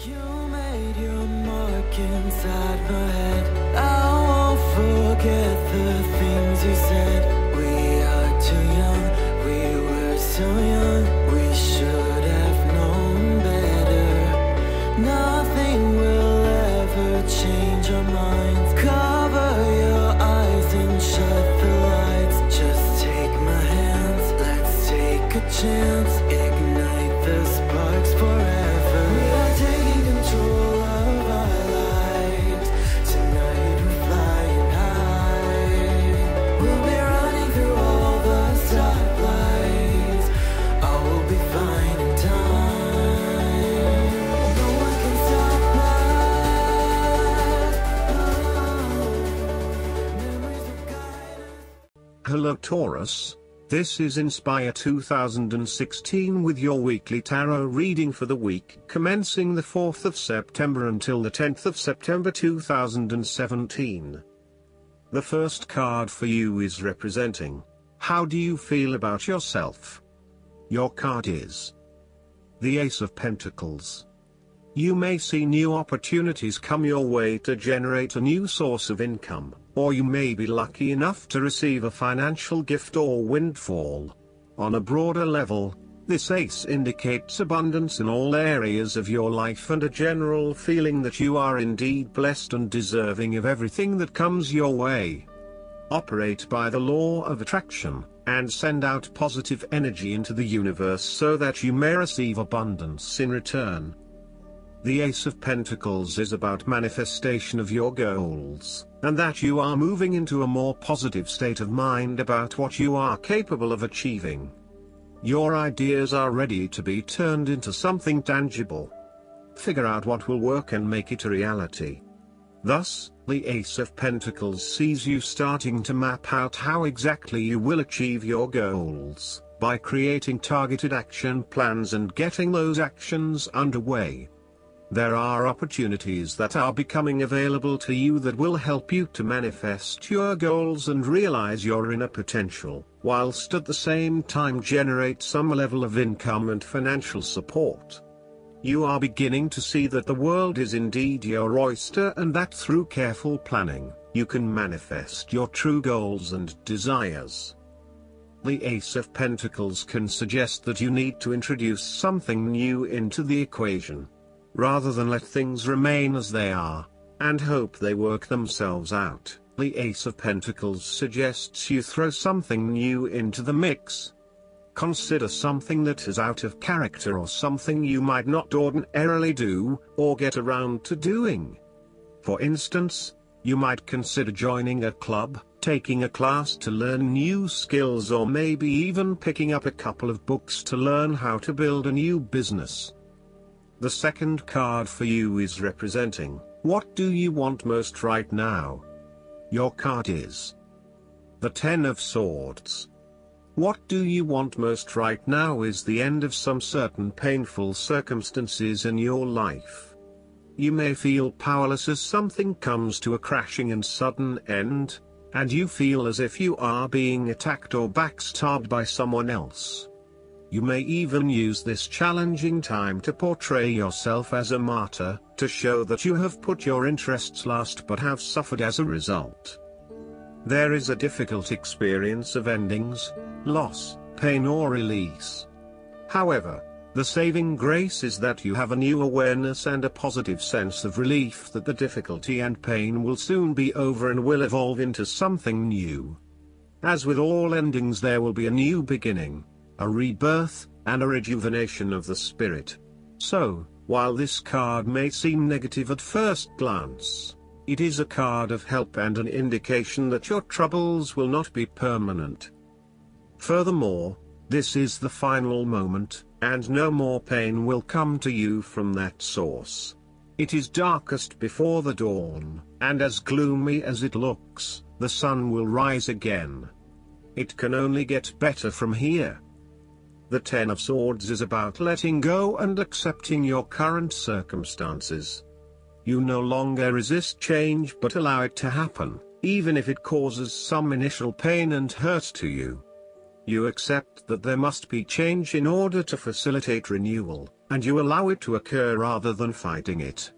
You made your mark inside my head. I won't forget the things you said. We are too young, we were so young. We should have known better. Nothing will ever change our minds. Cover your eyes and shut the lights. Just take my hands, let's take a chance. Ignite the sparks forever. We are taking control of our lives. Tonight we're flying high. We'll be running through all the stoplights. All will be fine in time. No one can stop us. Memories will guide us. Hello Taurus, this is Inspire 2016 with your weekly tarot reading for the week commencing the 4th of September until the 10th of September 2017. The first card for you is representing, how do you feel about yourself? Your card is the Ace of Pentacles. You may see new opportunities come your way to generate a new source of income, or you may be lucky enough to receive a financial gift or windfall. On a broader level, this ace indicates abundance in all areas of your life and a general feeling that you are indeed blessed and deserving of everything that comes your way. Operate by the law of attraction, and send out positive energy into the universe so that you may receive abundance in return. The Ace of Pentacles is about manifestation of your goals, and that you are moving into a more positive state of mind about what you are capable of achieving. Your ideas are ready to be turned into something tangible. Figure out what will work and make it a reality. Thus, the Ace of Pentacles sees you starting to map out how exactly you will achieve your goals, by creating targeted action plans and getting those actions underway. There are opportunities that are becoming available to you that will help you to manifest your goals and realize your inner potential, whilst at the same time generate some level of income and financial support. You are beginning to see that the world is indeed your oyster and that through careful planning, you can manifest your true goals and desires. The Ace of Pentacles can suggest that you need to introduce something new into the equation, rather than let things remain as they are, and hope they work themselves out. The Ace of Pentacles suggests you throw something new into the mix. Consider something that is out of character or something you might not ordinarily do, or get around to doing. For instance, you might consider joining a club, taking a class to learn new skills, or maybe even picking up a couple of books to learn how to build a new business. The second card for you is representing, what do you want most right now? Your card is the Ten of Swords. What do you want most right now is the end of some certain painful circumstances in your life. You may feel powerless as something comes to a crashing and sudden end, and you feel as if you are being attacked or backstabbed by someone else. You may even use this challenging time to portray yourself as a martyr, to show that you have put your interests last but have suffered as a result. There is a difficult experience of endings, loss, pain or release. However, the saving grace is that you have a new awareness and a positive sense of relief that the difficulty and pain will soon be over and will evolve into something new. As with all endings, there will be a new beginning, a rebirth, and a rejuvenation of the spirit. So, while this card may seem negative at first glance, it is a card of help and an indication that your troubles will not be permanent. Furthermore, this is the final moment, and no more pain will come to you from that source. It is darkest before the dawn, and as gloomy as it looks, the sun will rise again. It can only get better from here. The Ten of Swords is about letting go and accepting your current circumstances. You no longer resist change but allow it to happen, even if it causes some initial pain and hurt to you. You accept that there must be change in order to facilitate renewal, and you allow it to occur rather than fighting it.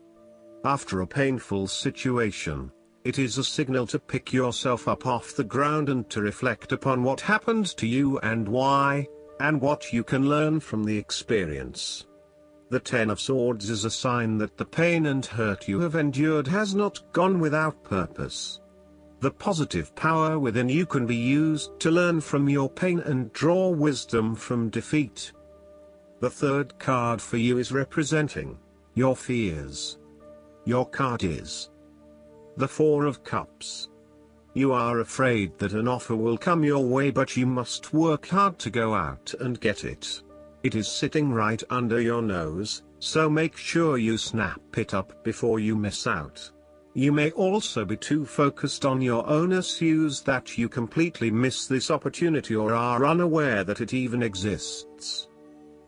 After a painful situation, it is a signal to pick yourself up off the ground and to reflect upon what happened to you and why, and what you can learn from the experience. The Ten of Swords is a sign that the pain and hurt you have endured has not gone without purpose. The positive power within you can be used to learn from your pain and draw wisdom from defeat. The third card for you is representing your fears. Your card is the Four of Cups. You are afraid that an offer will come your way, but you must work hard to go out and get it. It is sitting right under your nose, so make sure you snap it up before you miss out. You may also be too focused on your own issues that you completely miss this opportunity or are unaware that it even exists.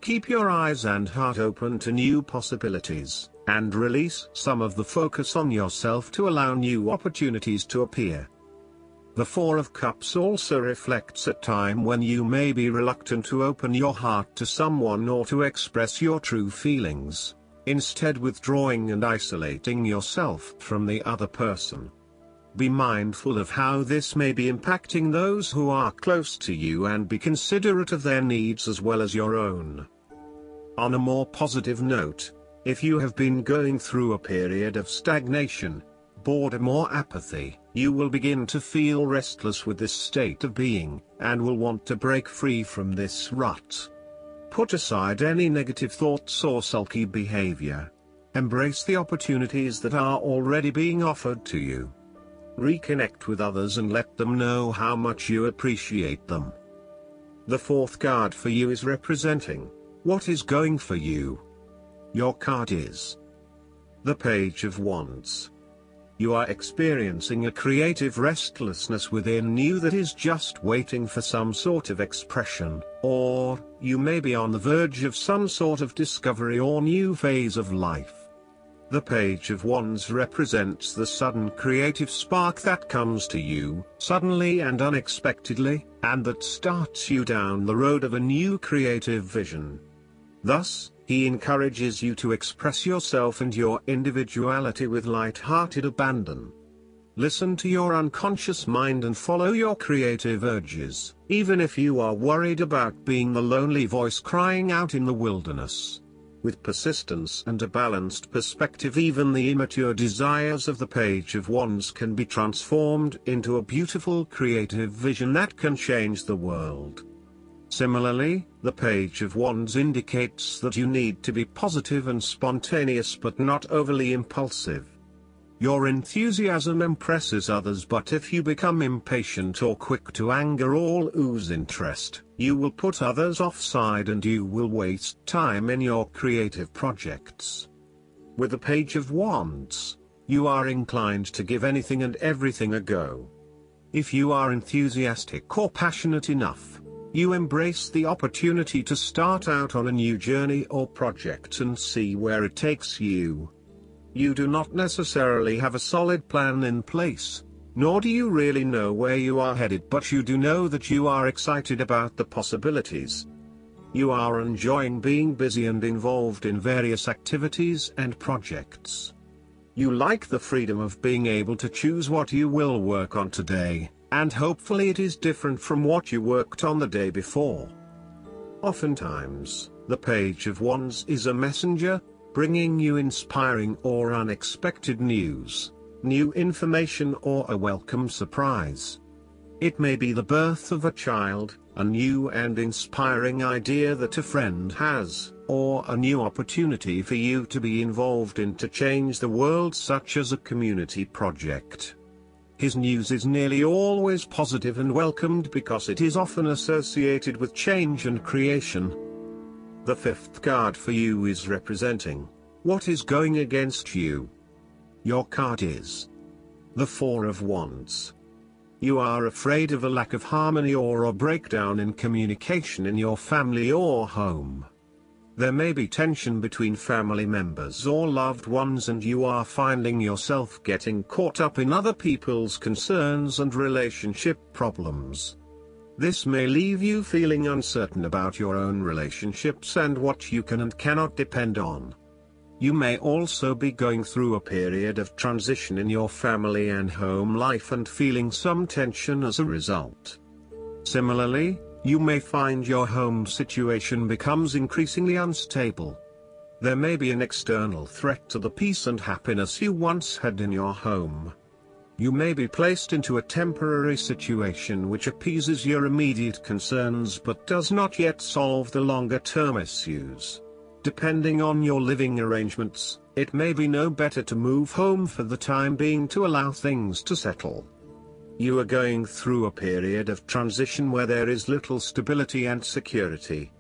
Keep your eyes and heart open to new possibilities, and release some of the focus on yourself to allow new opportunities to appear. The Four of Cups also reflects a time when you may be reluctant to open your heart to someone or to express your true feelings, instead withdrawing and isolating yourself from the other person. Be mindful of how this may be impacting those who are close to you and be considerate of their needs as well as your own. On a more positive note, if you have been going through a period of stagnation, boredom or apathy, you will begin to feel restless with this state of being, and will want to break free from this rut. Put aside any negative thoughts or sulky behavior. Embrace the opportunities that are already being offered to you. Reconnect with others and let them know how much you appreciate them. The fourth card for you is representing what is going for you. Your card is the Page of Wands. You are experiencing a creative restlessness within you that is just waiting for some sort of expression, or you may be on the verge of some sort of discovery or new phase of life. The Page of Wands represents the sudden creative spark that comes to you, suddenly and unexpectedly, and that starts you down the road of a new creative vision. Thus, he encourages you to express yourself and your individuality with light-hearted abandon. Listen to your unconscious mind and follow your creative urges, even if you are worried about being the lonely voice crying out in the wilderness. With persistence and a balanced perspective, even the immature desires of the Page of Wands can be transformed into a beautiful creative vision that can change the world. Similarly, the Page of Wands indicates that you need to be positive and spontaneous but not overly impulsive. Your enthusiasm impresses others, but if you become impatient or quick to anger or lose interest, you will put others offside and you will waste time in your creative projects. With the Page of Wands, you are inclined to give anything and everything a go. If you are enthusiastic or passionate enough, you embrace the opportunity to start out on a new journey or project and see where it takes you. You do not necessarily have a solid plan in place, nor do you really know where you are headed, but you do know that you are excited about the possibilities. You are enjoying being busy and involved in various activities and projects. You like the freedom of being able to choose what you will work on today, and hopefully it is different from what you worked on the day before. Oftentimes, the Page of Wands is a messenger, bringing you inspiring or unexpected news, new information or a welcome surprise. It may be the birth of a child, a new and inspiring idea that a friend has, or a new opportunity for you to be involved in to change the world, such as a community project. His news is nearly always positive and welcomed because it is often associated with change and creation. The fifth card for you is representing what is going against you. Your card is the Four of Wands. You are afraid of a lack of harmony or a breakdown in communication in your family or home. There may be tension between family members or loved ones, and you are finding yourself getting caught up in other people's concerns and relationship problems. This may leave you feeling uncertain about your own relationships and what you can and cannot depend on. You may also be going through a period of transition in your family and home life and feeling some tension as a result. Similarly, you may find your home situation becomes increasingly unstable. There may be an external threat to the peace and happiness you once had in your home. You may be placed into a temporary situation which appeases your immediate concerns but does not yet solve the longer-term issues. Depending on your living arrangements, it may be no better to move home for the time being to allow things to settle. You are going through a period of transition where there is little stability and security.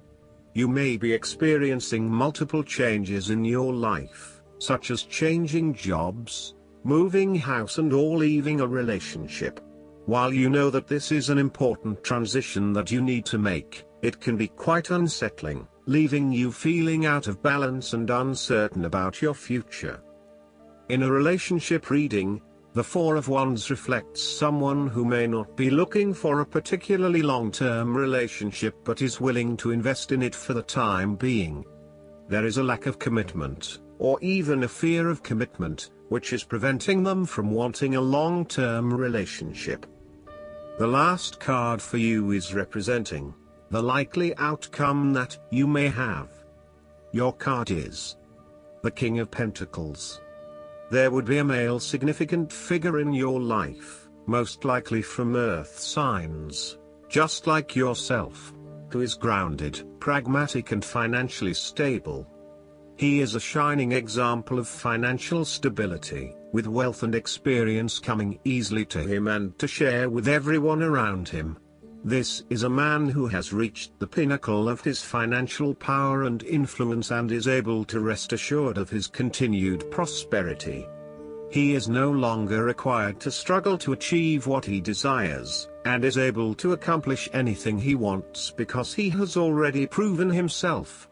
You may be experiencing multiple changes in your life, such as changing jobs, moving house or leaving a relationship. While you know that this is an important transition that you need to make, it can be quite unsettling, leaving you feeling out of balance and uncertain about your future. In a relationship reading, the Four of Wands reflects someone who may not be looking for a particularly long-term relationship but is willing to invest in it for the time being. There is a lack of commitment, or even a fear of commitment, which is preventing them from wanting a long-term relationship. The last card for you is representing the likely outcome that you may have. Your card is the King of Pentacles. There would be a male significant figure in your life, most likely from Earth signs, just like yourself, who is grounded, pragmatic and financially stable. He is a shining example of financial stability, with wealth and experience coming easily to him and to share with everyone around him. This is a man who has reached the pinnacle of his financial power and influence and is able to rest assured of his continued prosperity. He is no longer required to struggle to achieve what he desires, and is able to accomplish anything he wants because he has already proven himself.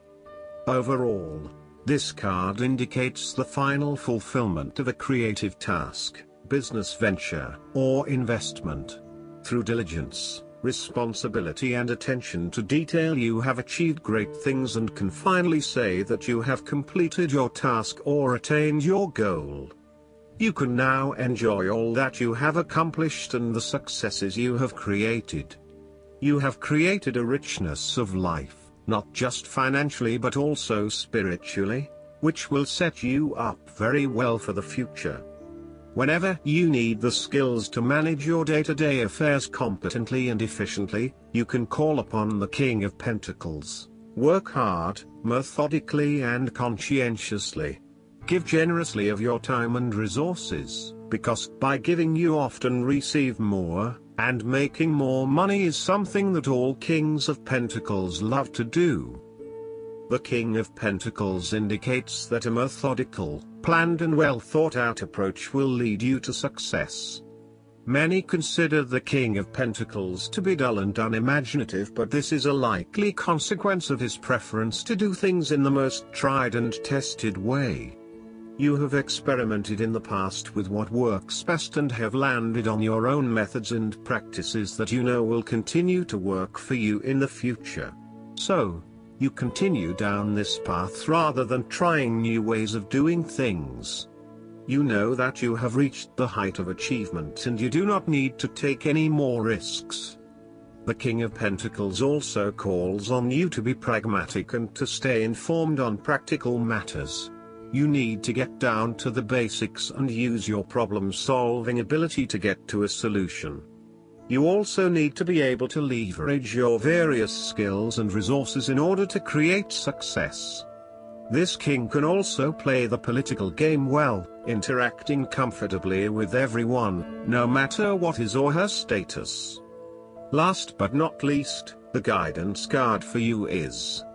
Overall, this card indicates the final fulfillment of a creative task, business venture, or investment. Through diligence, responsibility and attention to detail, you have achieved great things and can finally say that you have completed your task or attained your goal. You can now enjoy all that you have accomplished and the successes you have created. You have created a richness of life, not just financially but also spiritually, which will set you up very well for the future. Whenever you need the skills to manage your day-to-day affairs competently and efficiently, you can call upon the King of Pentacles. Work hard, methodically and conscientiously. Give generously of your time and resources, because by giving you often receive more, and making more money is something that all Kings of Pentacles love to do. The King of Pentacles indicates that a methodical, planned and well thought out approach will lead you to success. Many consider the King of Pentacles to be dull and unimaginative, but this is a likely consequence of his preference to do things in the most tried and tested way. You have experimented in the past with what works best and have landed on your own methods and practices that you know will continue to work for you in the future. So, you continue down this path rather than trying new ways of doing things. You know that you have reached the height of achievement and you do not need to take any more risks. The King of Pentacles also calls on you to be pragmatic and to stay informed on practical matters. You need to get down to the basics and use your problem-solving ability to get to a solution. You also need to be able to leverage your various skills and resources in order to create success. This king can also play the political game well, interacting comfortably with everyone, no matter what his or her status. Last but not least, the guidance card for you is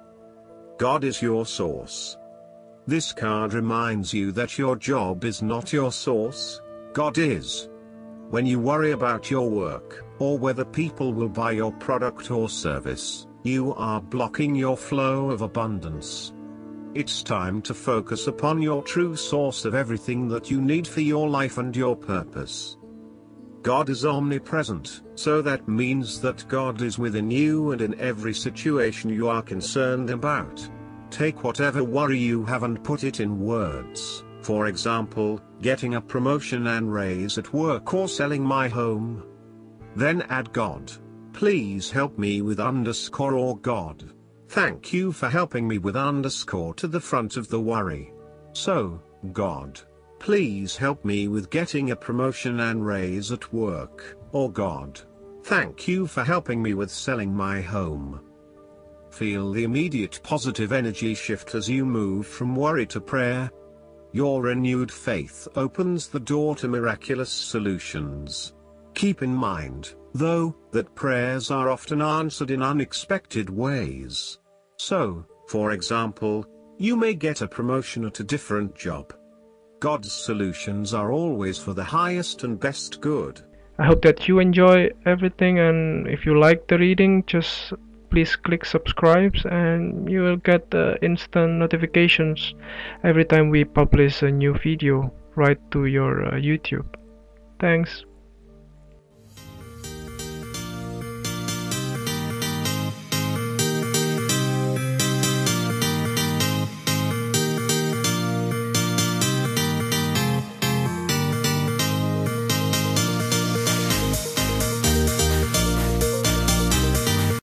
God is your source. This card reminds you that your job is not your source, God is. When you worry about your work, or whether people will buy your product or service, you are blocking your flow of abundance. It's time to focus upon your true source of everything that you need for your life and your purpose. God is omnipresent, so that means that God is within you and in every situation you are concerned about. Take whatever worry you have and put it in words. For example, getting a promotion and raise at work or selling my home. Then add God. Please help me with underscore or God. Thank you for helping me with underscore to the front of the worry. So, God. Please help me with getting a promotion and raise at work, or God. Thank you for helping me with selling my home. Feel the immediate positive energy shift as you move from worry to prayer. Your renewed faith opens the door to miraculous solutions. Keep in mind, though, that prayers are often answered in unexpected ways. So, for example, you may get a promotion at a different job. God's solutions are always for the highest and best good. I hope that you enjoy everything, and if you like the reading, just please click subscribe and you will get instant notifications every time we publish a new video right to your YouTube. Thanks.